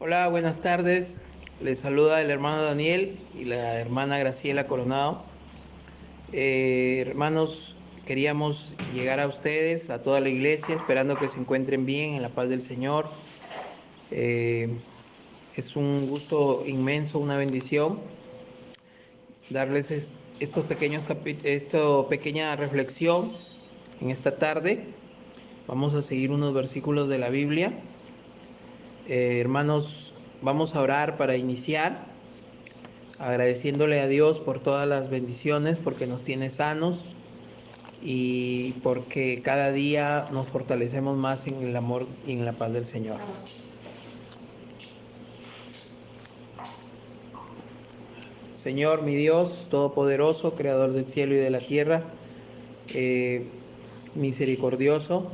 Hola, buenas tardes. Les saluda el hermano Daniel y la hermana Graciela Coronado. Hermanos, queríamos llegar a ustedes, a toda la iglesia, esperando que se encuentren bien en la paz del Señor. Eh, es un gusto inmenso, una bendición darles esta pequeña reflexión en esta tarde. Vamos a seguir unos versículos de la Biblia. Hermanos, vamos a orar para iniciar, agradeciéndole a Dios por todas las bendiciones, porque nos tiene sanos y porque cada día nos fortalecemos más en el amor y en la paz del Señor. Señor, mi Dios todopoderoso, creador del cielo y de la tierra, misericordioso,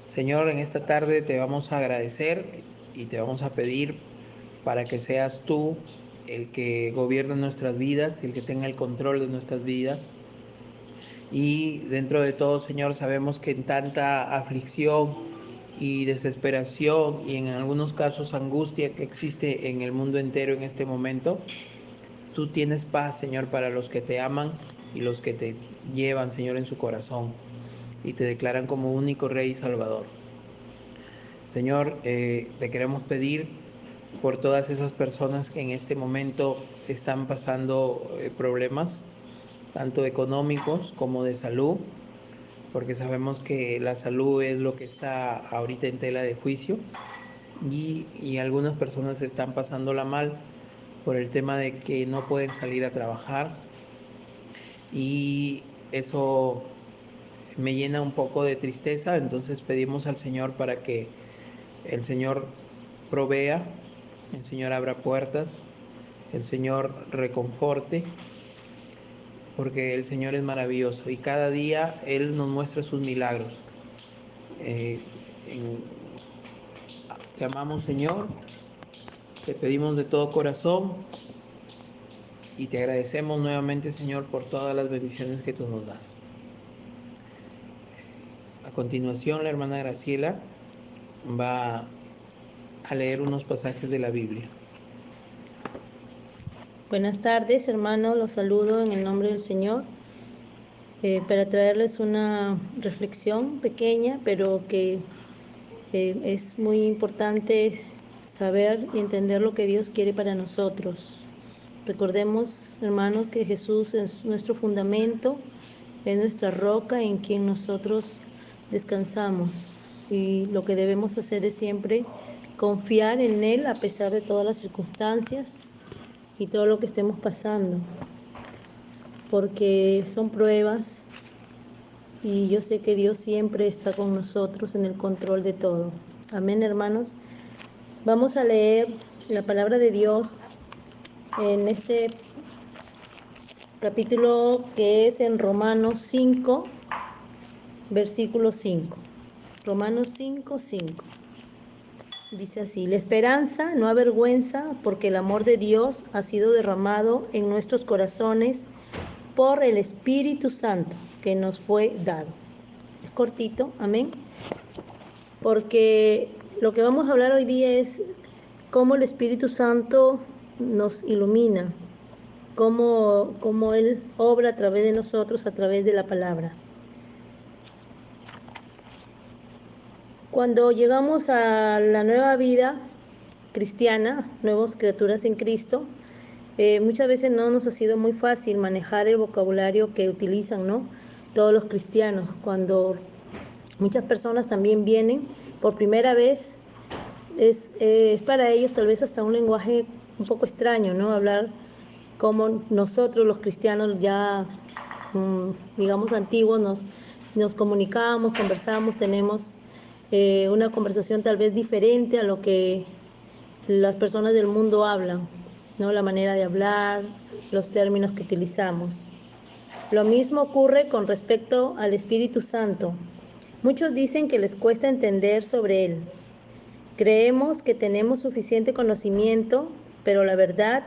Señor, en esta tarde te vamos a agradecer y te vamos a pedir para que seas tú el que gobierne nuestras vidas, el que tenga el control de nuestras vidas. Y dentro de todo, Señor, sabemos que en tanta aflicción y desesperación y en algunos casos angustia que existe en el mundo entero en este momento, tú tienes paz, Señor, para los que te aman y los que te llevan, Señor, en su corazón y te declaran como único Rey y Salvador. Señor, te queremos pedir por todas esas personas que en este momento están pasando problemas, tanto económicos como de salud, porque sabemos que la salud es lo que está ahorita en tela de juicio y algunas personas están pasándola mal por el tema de que no pueden salir a trabajar y eso me llena un poco de tristeza. Entonces pedimos al Señor para que el Señor provea, el Señor abra puertas, el Señor reconforte, porque el Señor es maravilloso y cada día Él nos muestra sus milagros. Eh, Te amamos, Señor, te pedimos de todo corazón y te agradecemos nuevamente, Señor, por todas las bendiciones que tú nos das. A continuación, la hermana Graciela va a leer unos pasajes de la Biblia. Buenas tardes, hermanos, los saludo en el nombre del Señor para traerles una reflexión pequeña, pero que es muy importante saber y entender lo que Dios quiere para nosotros. Recordemos, hermanos, que Jesús es nuestro fundamento, es nuestra roca en quien nosotros descansamos, y lo que debemos hacer es siempre confiar en Él a pesar de todas las circunstancias y todo lo que estemos pasando, porque son pruebas y yo sé que Dios siempre está con nosotros en el control de todo. Amén, hermanos. Vamos a leer la palabra de Dios en este capítulo que es en Romanos 5, versículo 5. Romanos 5, 5. Dice así: la esperanza no avergüenza, porque el amor de Dios ha sido derramado en nuestros corazones por el Espíritu Santo que nos fue dado. Es cortito, amén. Porque lo que vamos a hablar hoy día es cómo el Espíritu Santo nos ilumina, cómo Él obra a través de nosotros, a través de la palabra. Cuando llegamos a la nueva vida cristiana, nuevas criaturas en Cristo, muchas veces no nos ha sido muy fácil manejar el vocabulario que utilizan, ¿no?, todos los cristianos. Cuando muchas personas también vienen por primera vez, es para ellos tal vez hasta un lenguaje un poco extraño, ¿no?, hablar como nosotros los cristianos ya, digamos, antiguos, nos comunicamos, conversamos, tenemos una conversación tal vez diferente a lo que las personas del mundo hablan, ¿no?, la manera de hablar, los términos que utilizamos. Lo mismo ocurre con respecto al Espíritu Santo. Muchos dicen que les cuesta entender sobre Él. Creemos que tenemos suficiente conocimiento, pero la verdad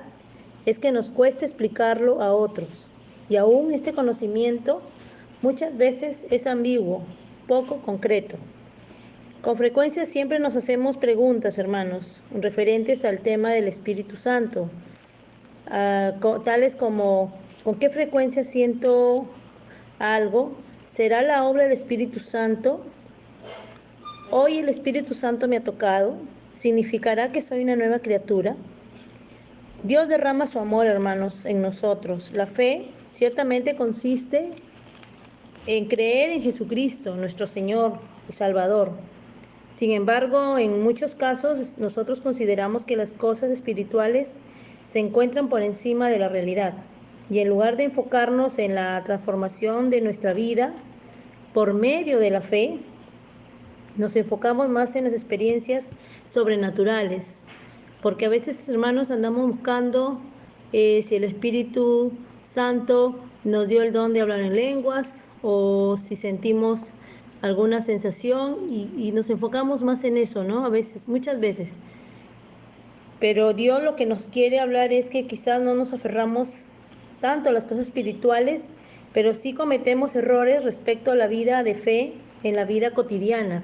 es que nos cuesta explicarlo a otros. Y aún este conocimiento muchas veces es ambiguo, poco concreto. Con frecuencia siempre nos hacemos preguntas, hermanos, referentes al tema del Espíritu Santo, tales como ¿con qué frecuencia siento algo? ¿Será la obra del Espíritu Santo? Hoy el Espíritu Santo me ha tocado. ¿Significará que soy una nueva criatura? Dios derrama su amor, hermanos, en nosotros. La fe ciertamente consiste en creer en Jesucristo, nuestro Señor y Salvador. Sin embargo, en muchos casos nosotros consideramos que las cosas espirituales se encuentran por encima de la realidad. Y en lugar de enfocarnos en la transformación de nuestra vida por medio de la fe, nos enfocamos más en las experiencias sobrenaturales. Porque a veces, hermanos, andamos buscando si el Espíritu Santo nos dio el don de hablar en lenguas o si sentimos alguna sensación y nos enfocamos más en eso, ¿no? A veces, muchas veces. Pero Dios lo que nos quiere hablar es que quizás no nos aferramos tanto a las cosas espirituales, pero sí cometemos errores respecto a la vida de fe en la vida cotidiana,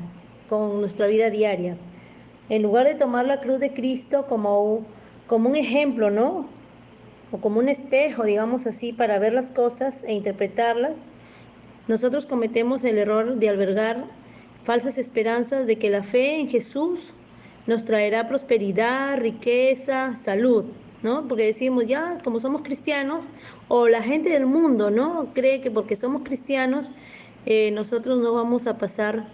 con nuestra vida diaria. En lugar de tomar la cruz de Cristo como un ejemplo, ¿no? O como un espejo, digamos así, para ver las cosas e interpretarlas, nosotros cometemos el error de albergar falsas esperanzas de que la fe en Jesús nos traerá prosperidad, riqueza, salud, ¿no? Porque decimos, ya, como somos cristianos, o la gente del mundo, ¿no? Cree que porque somos cristianos, nosotros no vamos a pasar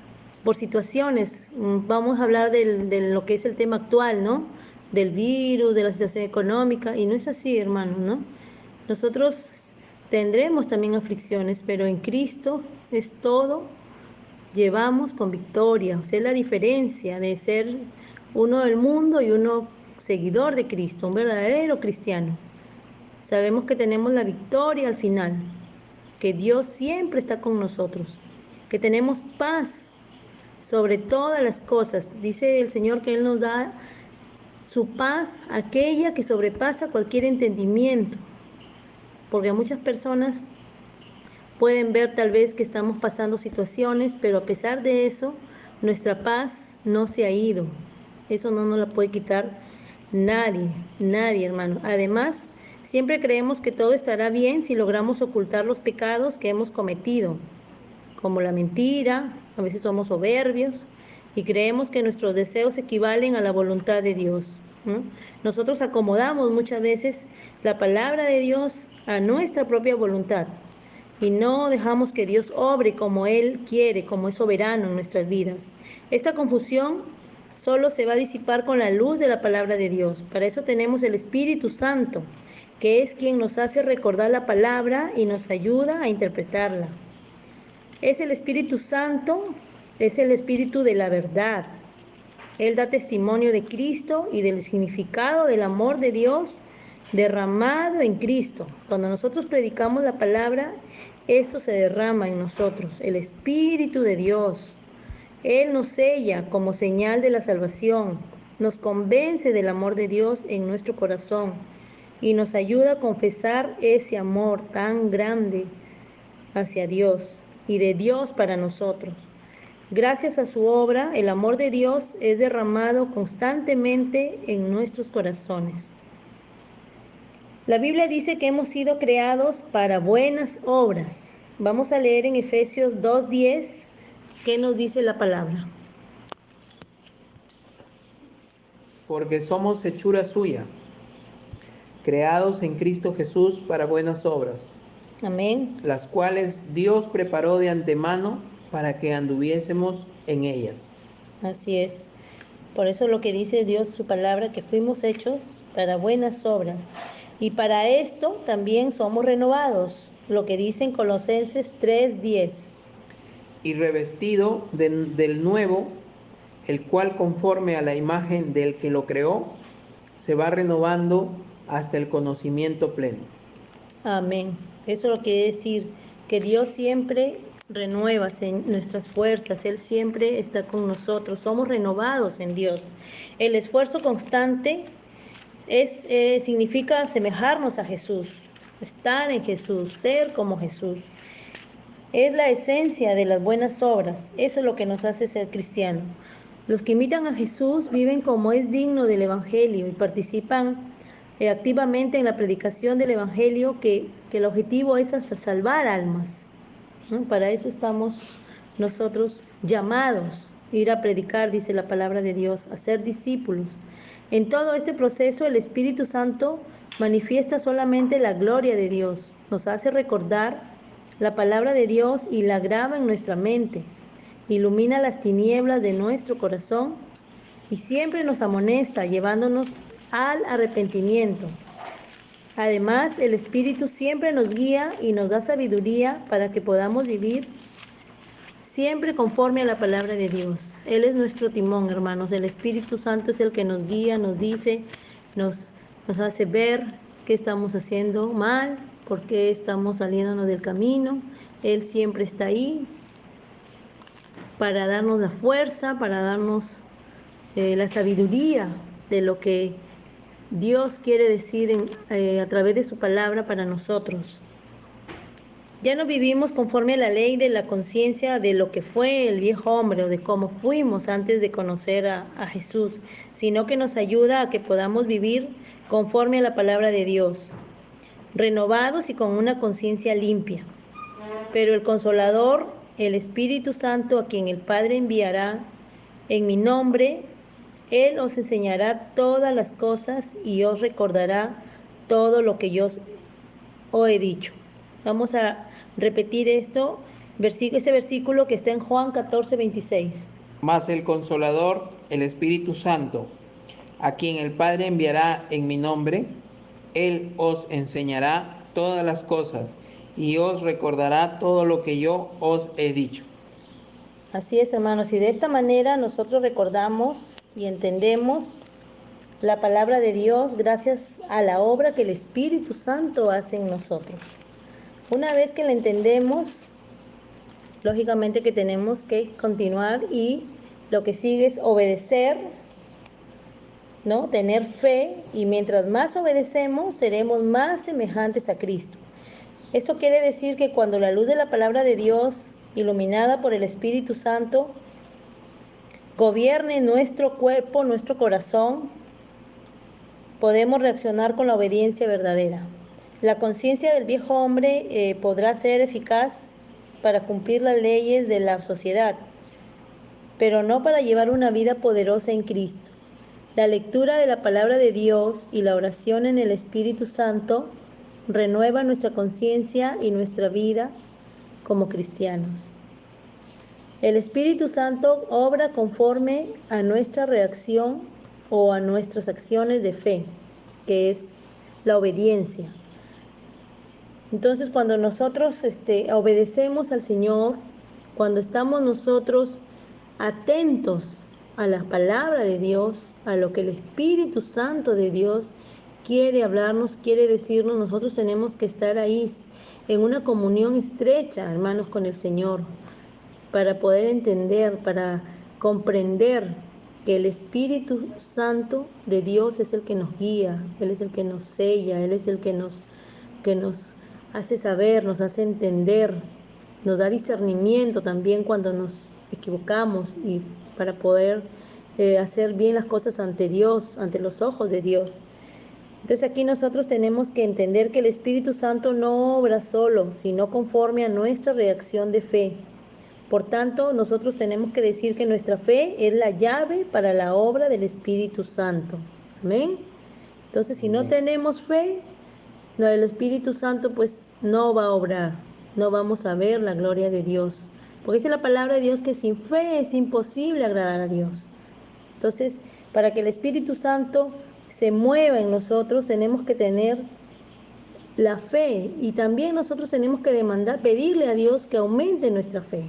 por situaciones. Vamos a hablar de lo que es el tema actual, ¿no? Del virus, de la situación económica, y no es así, hermanos, ¿no? Nosotros tendremos también aflicciones, pero en Cristo es todo, llevamos con victoria. O sea, es la diferencia de ser uno del mundo y uno seguidor de Cristo, un verdadero cristiano. Sabemos que tenemos la victoria al final, que Dios siempre está con nosotros, que tenemos paz sobre todas las cosas. Dice el Señor que Él nos da su paz, aquella que sobrepasa cualquier entendimiento, porque muchas personas pueden ver tal vez que estamos pasando situaciones, pero a pesar de eso, nuestra paz no se ha ido. Eso no nos la puede quitar nadie, nadie, hermano. Además, siempre creemos que todo estará bien si logramos ocultar los pecados que hemos cometido, como la mentira. A veces somos soberbios y creemos que nuestros deseos equivalen a la voluntad de Dios, ¿no? Nosotros acomodamos muchas veces la palabra de Dios a nuestra propia voluntad y no dejamos que Dios obre como Él quiere, como es soberano en nuestras vidas. Esta confusión solo se va a disipar con la luz de la palabra de Dios. Para eso tenemos el Espíritu Santo, que es quien nos hace recordar la palabra y nos ayuda a interpretarla. Es el Espíritu Santo, es el Espíritu de la verdad. Él da testimonio de Cristo y del significado del amor de Dios derramado en Cristo. Cuando nosotros predicamos la palabra, eso se derrama en nosotros, el Espíritu de Dios. Él nos sella como señal de la salvación, nos convence del amor de Dios en nuestro corazón y nos ayuda a confesar ese amor tan grande hacia Dios y de Dios para nosotros. Gracias a su obra, el amor de Dios es derramado constantemente en nuestros corazones. La Biblia dice que hemos sido creados para buenas obras. Vamos a leer en Efesios 2:10 qué nos dice la palabra. Porque somos hechura suya, creados en Cristo Jesús para buenas obras, Amén. las cuales Dios preparó de antemano para que anduviésemos en ellas. Así es. Por eso lo que dice Dios, su palabra, que fuimos hechos para buenas obras. Y para esto también somos renovados, lo que dice en Colosenses 3:10. Y revestido del nuevo, el cual conforme a la imagen del que lo creó, se va renovando hasta el conocimiento pleno. Amén. Eso lo quiere decir que Dios siempre renueva nuestras fuerzas, Él siempre está con nosotros, somos renovados en Dios. El esfuerzo constante significa asemejarnos a Jesús, estar en Jesús, ser como Jesús. Es la esencia de las buenas obras, eso es lo que nos hace ser cristianos. Los que imitan a Jesús viven como es digno del Evangelio y participan activamente en la predicación del Evangelio, que el objetivo es salvar almas, ¿no? Para eso estamos nosotros llamados, ir a predicar, dice la palabra de Dios, a ser discípulos. En todo este proceso el Espíritu Santo manifiesta solamente la gloria de Dios, nos hace recordar la palabra de Dios y la graba en nuestra mente, ilumina las tinieblas de nuestro corazón y siempre nos amonesta, llevándonos al arrepentimiento. Además, el Espíritu siempre nos guía y nos da sabiduría para que podamos vivir siempre conforme a la palabra de Dios. Él es nuestro timón, hermanos. El Espíritu Santo es el que nos guía, nos dice, nos hace ver qué estamos haciendo mal, por qué estamos saliéndonos del camino. Él siempre está ahí para darnos la fuerza, para darnos la sabiduría de lo que Dios quiere decir a través de su palabra para nosotros. Ya no vivimos conforme a la ley de la conciencia de lo que fue el viejo hombre o de cómo fuimos antes de conocer a Jesús, sino que nos ayuda a que podamos vivir conforme a la palabra de Dios, renovados y con una conciencia limpia. Pero el Consolador, el Espíritu Santo, a quien el Padre enviará en mi nombre, Él os enseñará todas las cosas y os recordará todo lo que yo os he dicho. Vamos a repetir este versículo que está en Juan 14:26. Mas el Consolador, el Espíritu Santo, a quien el Padre enviará en mi nombre, Él os enseñará todas las cosas y os recordará todo lo que yo os he dicho. Así es, hermanos, y de esta manera nosotros recordamos y entendemos la palabra de Dios gracias a la obra que el Espíritu Santo hace en nosotros. Una vez que la entendemos, lógicamente que tenemos que continuar y lo que sigue es obedecer, ¿no? Tener fe, y mientras más obedecemos seremos más semejantes a Cristo. Esto quiere decir que cuando la luz de la palabra de Dios, iluminada por el Espíritu Santo, gobierne nuestro cuerpo, nuestro corazón, podemos reaccionar con la obediencia verdadera. La conciencia del viejo hombre podrá ser eficaz para cumplir las leyes de la sociedad, pero no para llevar una vida poderosa en Cristo. La lectura de la palabra de Dios y la oración en el Espíritu Santo renueva nuestra conciencia y nuestra vida como cristianos. El Espíritu Santo obra conforme a nuestra reacción o a nuestras acciones de fe, que es la obediencia. Entonces, cuando nosotros obedecemos al Señor, cuando estamos nosotros atentos a la palabra de Dios, a lo que el Espíritu Santo de Dios quiere hablarnos, quiere decirnos, nosotros tenemos que estar ahí en una comunión estrecha, hermanos, con el Señor, para poder entender, para comprender que el Espíritu Santo de Dios es el que nos guía, Él es el que nos sella, Él es el que nos hace saber, nos hace entender, nos da discernimiento también cuando nos equivocamos y para poder hacer bien las cosas ante Dios, ante los ojos de Dios. Entonces aquí nosotros tenemos que entender que el Espíritu Santo no obra solo, sino conforme a nuestra reacción de fe. Por tanto, nosotros tenemos que decir que nuestra fe es la llave para la obra del Espíritu Santo. Amén. Entonces, si no tenemos fe, lo del Espíritu Santo pues no va a obrar, no vamos a ver la gloria de Dios. Porque dice la palabra de Dios que sin fe es imposible agradar a Dios. Entonces, para que el Espíritu Santo se mueva en nosotros, tenemos que tener la fe, y también nosotros tenemos que pedirle a Dios que aumente nuestra fe,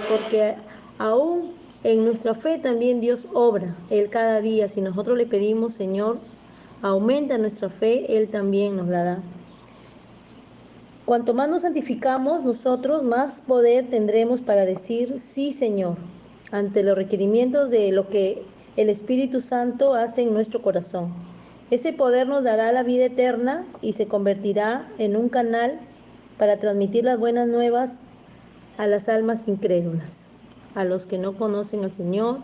porque aún en nuestra fe también Dios obra, Él cada día. Si nosotros le pedimos, Señor, aumenta nuestra fe, Él también nos la da. Cuanto más nos santificamos nosotros, más poder tendremos para decir sí, Señor, ante los requerimientos de lo que el Espíritu Santo hace en nuestro corazón. Ese poder nos dará la vida eterna y se convertirá en un canal para transmitir las buenas nuevas a las almas incrédulas, a los que no conocen al Señor,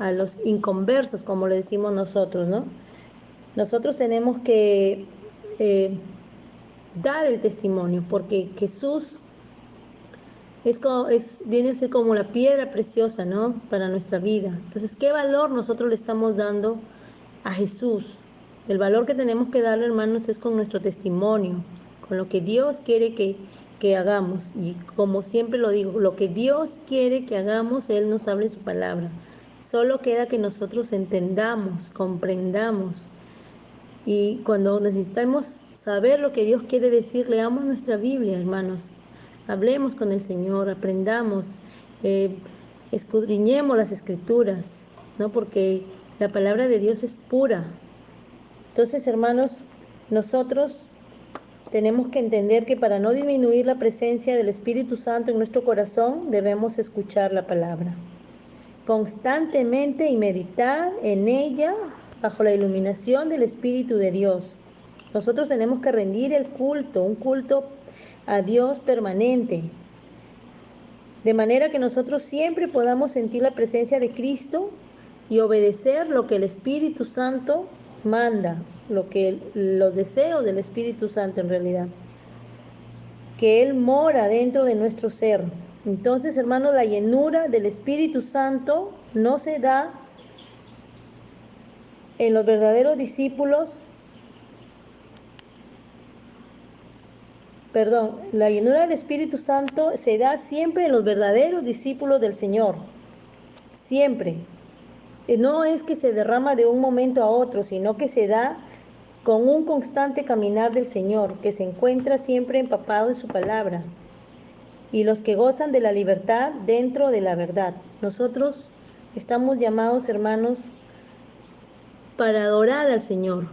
a los inconversos, como le decimos nosotros, ¿no? Nosotros tenemos que dar el testimonio, porque Jesús viene a ser como la piedra preciosa, ¿no? Para nuestra vida. Entonces, ¿qué valor nosotros le estamos dando a Jesús? El valor que tenemos que darle, hermanos, es con nuestro testimonio, con lo que Dios quiere que hagamos. Y como siempre lo digo, lo que Dios quiere que hagamos, Él nos habla en su palabra. Solo queda que nosotros entendamos, comprendamos. Y cuando necesitamos saber lo que Dios quiere decir, leamos nuestra Biblia, hermanos. Hablemos con el Señor, aprendamos, escudriñemos las Escrituras, ¿no? Porque la palabra de Dios es pura. Entonces, hermanos, nosotros tenemos que entender que para no disminuir la presencia del Espíritu Santo en nuestro corazón, debemos escuchar la palabra constantemente y meditar en ella bajo la iluminación del Espíritu de Dios. Nosotros tenemos que rendir el culto, un culto a Dios permanente, de manera que nosotros siempre podamos sentir la presencia de Cristo y obedecer lo que el Espíritu Santo manda, los deseos del Espíritu Santo en realidad, que Él mora dentro de nuestro ser. Entonces, hermanos, la llenura del Espíritu Santo no se da en los verdaderos discípulos, la llenura del Espíritu Santo se da siempre en los verdaderos discípulos del Señor, siempre. No es que se derrama de un momento a otro, sino que se da con un constante caminar del Señor, que se encuentra siempre empapado en su palabra, y los que gozan de la libertad dentro de la verdad. Nosotros estamos llamados, hermanos, para adorar al Señor.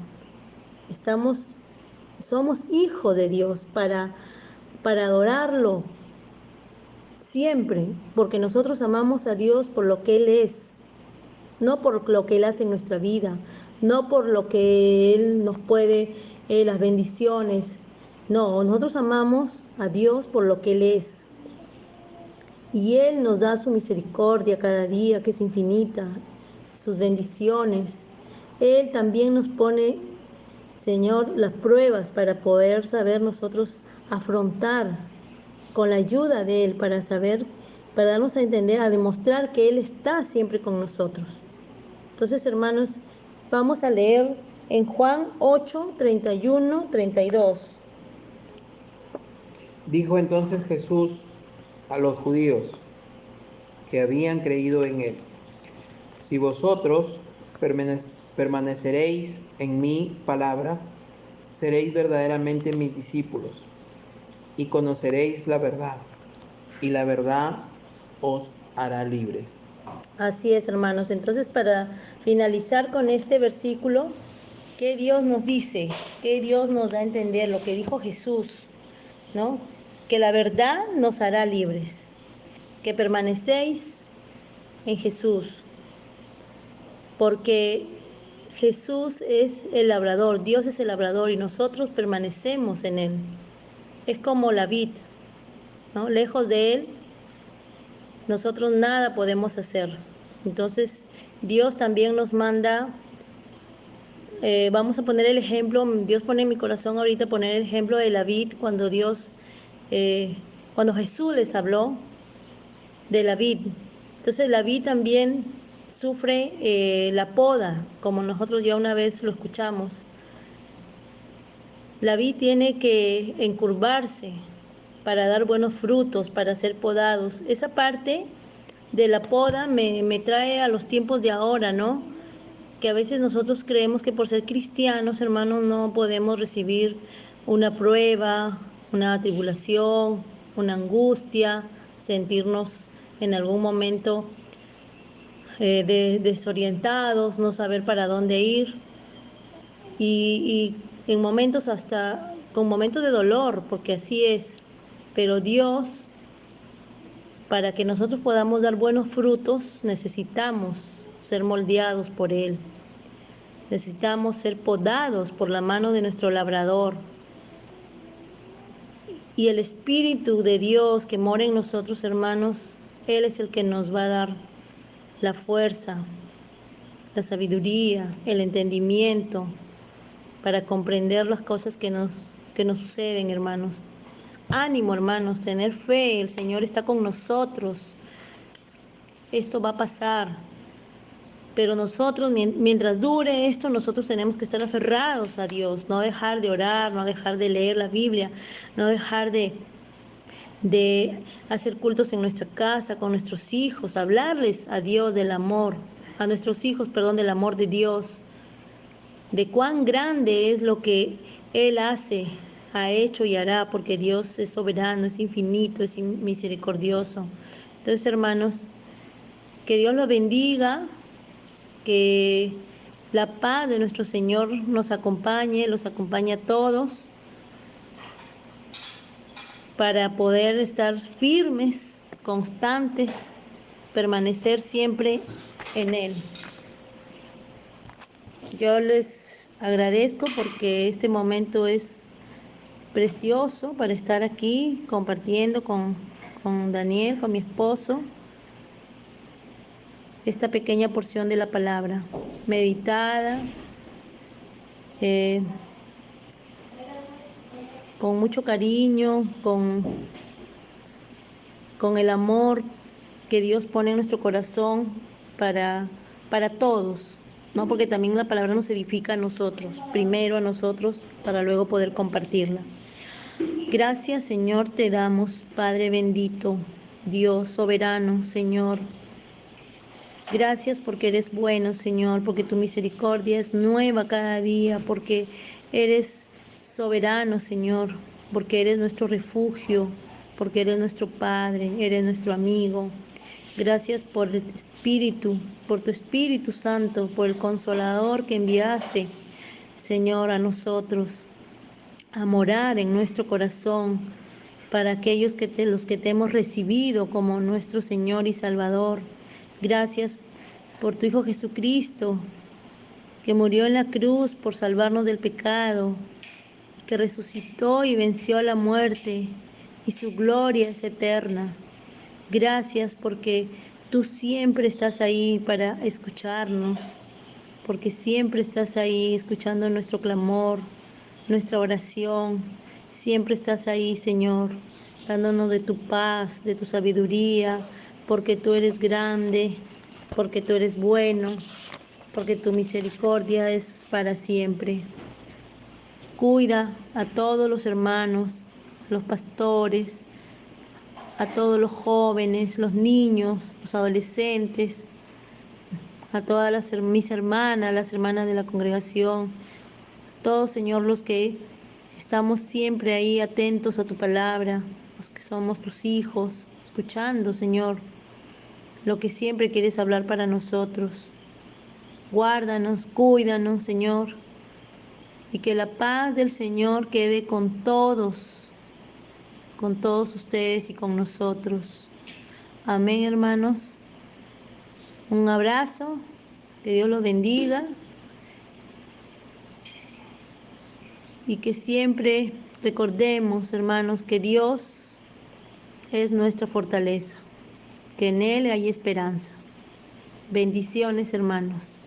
Somos hijos de Dios para adorarlo siempre, porque nosotros amamos a Dios por lo que Él es, no por lo que Él hace en nuestra vida, no por lo que Él nos puede, las bendiciones. No, nosotros amamos a Dios por lo que Él es. Y Él nos da su misericordia cada día, que es infinita, sus bendiciones. Él también nos pone, Señor, las pruebas para poder saber nosotros afrontar con la ayuda de Él, para darnos a entender, a demostrar que Él está siempre con nosotros. Entonces, hermanos, vamos a leer en Juan 8, 31, 32. Dijo entonces Jesús a los judíos que habían creído en él: si vosotros permaneceréis en mi palabra, seréis verdaderamente mis discípulos y conoceréis la verdad, y la verdad os hará libres. Así es, hermanos. Entonces, para finalizar con este versículo, ¿qué Dios nos dice? ¿Qué Dios nos da a entender? Lo que dijo Jesús, ¿no? Que la verdad nos hará libres, que permanecéis en Jesús, porque Jesús es el labrador, Dios es el labrador y nosotros permanecemos en Él. Es como la vid, ¿no? Lejos de Él, nosotros nada podemos hacer. Entonces, Dios también nos manda, vamos a poner el ejemplo, Dios pone en mi corazón ahorita poner el ejemplo de la vid cuando Jesús les habló de la vid. Entonces la vid también sufre la poda, como nosotros ya una vez lo escuchamos. La vid tiene que encurvarse para dar buenos frutos, para ser podados. Esa parte de la poda me trae a los tiempos de ahora, ¿no? Que a veces nosotros creemos que por ser cristianos, hermanos, no podemos recibir una prueba, una tribulación, una angustia, sentirnos en algún momento desorientados, no saber para dónde ir y en momentos con momentos de dolor, porque así es. Pero Dios, para que nosotros podamos dar buenos frutos, necesitamos ser moldeados por Él. Necesitamos ser podados por la mano de nuestro labrador. Y el Espíritu de Dios que mora en nosotros, hermanos, Él es el que nos va a dar la fuerza la sabiduría, el entendimiento para comprender las cosas que nos suceden, hermanos. Ánimo, hermanos, tener fe, el Señor está con nosotros. Esto va a pasar. Pero nosotros, mientras dure esto, nosotros tenemos que estar aferrados a Dios, no dejar de orar, no dejar de leer la Biblia, no dejar de hacer cultos en nuestra casa, con nuestros hijos, hablarles a Dios del amor, a nuestros hijos, perdón, del amor de Dios, de cuán grande es lo que Él hace, ha hecho y hará, porque Dios es soberano, es infinito, es misericordioso. Entonces, hermanos, que Dios los bendiga, que la paz de nuestro Señor nos acompañe, los acompañe a todos, para poder estar firmes, constantes, permanecer siempre en Él. Yo les agradezco porque este momento es precioso para estar aquí compartiendo con Daniel, con mi esposo, esta pequeña porción de la palabra, meditada, con mucho cariño, con el amor que Dios pone en nuestro corazón para todos, ¿no? Porque también la palabra nos edifica a nosotros, primero a nosotros, para luego poder compartirla. Gracias, Señor, te damos, Padre bendito, Dios soberano, Señor. Gracias porque eres bueno, Señor, porque tu misericordia es nueva cada día, porque eres soberano, Señor, porque eres nuestro refugio, porque eres nuestro Padre, eres nuestro amigo. Gracias por el Espíritu, por tu Espíritu Santo, por el Consolador que enviaste, Señor, a nosotros, a morar en nuestro corazón, para aquellos los que te hemos recibido como nuestro Señor y Salvador. Gracias por tu Hijo Jesucristo, que murió en la cruz por salvarnos del pecado, que resucitó y venció la muerte, y su gloria es eterna. Gracias porque tú siempre estás ahí para escucharnos, porque siempre estás ahí escuchando nuestro clamor, nuestra oración. Siempre estás ahí, Señor, dándonos de tu paz, de tu sabiduría, porque tú eres grande, porque tú eres bueno, porque tu misericordia es para siempre. Cuida a todos los hermanos, a los pastores, a todos los jóvenes, los niños, los adolescentes, a todas mis hermanas, las hermanas de la congregación, todos, Señor, los que estamos siempre ahí atentos a tu palabra, los que somos tus hijos, escuchando, Señor, lo que siempre quieres hablar para nosotros. Guárdanos, cuídanos, Señor, y que la paz del Señor quede con todos ustedes y con nosotros. Amén, hermanos. Un abrazo, que Dios los bendiga y que siempre recordemos, hermanos, que Dios es nuestra fortaleza, que en Él hay esperanza. Bendiciones, hermanos.